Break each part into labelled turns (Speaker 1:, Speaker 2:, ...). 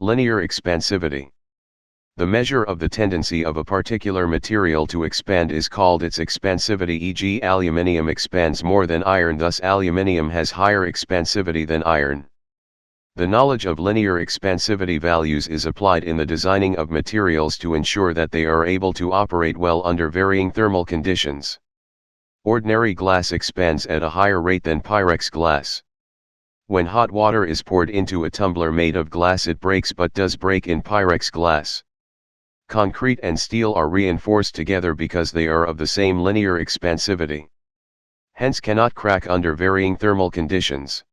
Speaker 1: Linear expansivity. The measure of the tendency of a particular material to expand is called its expansivity, e.g. aluminium expands more than iron, thus aluminium has higher expansivity than iron. The knowledge of linear expansivity values is applied in the designing of materials to ensure that they are able to operate well under varying thermal conditions. Ordinary glass expands at a higher rate than Pyrex glass. When hot water is poured into a tumbler made of glass, it breaks, but does break in Pyrex glass. Concrete and steel are reinforced together because they are of the same linear expansivity. Hence cannot crack under varying thermal conditions.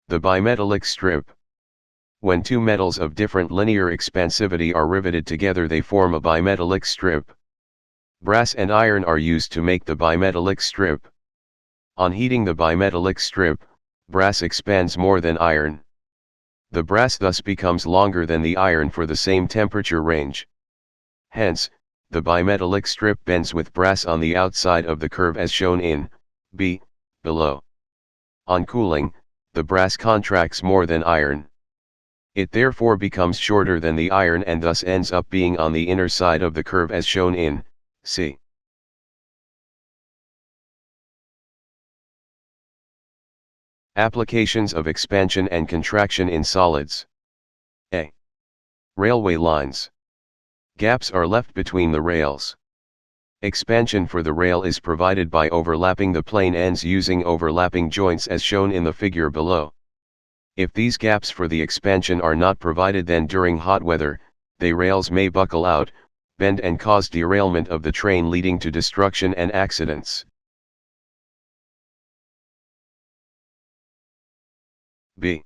Speaker 1: The bimetallic strip. When two metals of different linear expansivity are riveted together, they form a bimetallic strip. Brass and iron are used to make the bimetallic strip. On heating the bimetallic strip, brass expands more than iron. The brass thus becomes longer than the iron for the same temperature range. Hence, the bimetallic strip bends with brass on the outside of the curve as shown in B below. On cooling, the brass contracts more than iron. It therefore becomes shorter than the iron and thus ends up being on the inner side of the curve as shown in C. Applications of expansion and contraction in solids. A. Railway lines. Gaps are left between the rails. Expansion for the rail is provided by overlapping the plane ends using overlapping joints as shown in the figure below. If these gaps for the expansion are not provided, then during hot weather, the rails may buckle out, bend and cause derailment of the train, leading to destruction and accidents. B.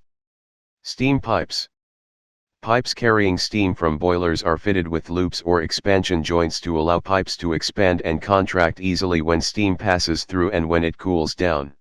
Speaker 1: Steam pipes. Pipes carrying steam from boilers are fitted with loops or expansion joints to allow pipes to expand and contract easily when steam passes through and when it cools down.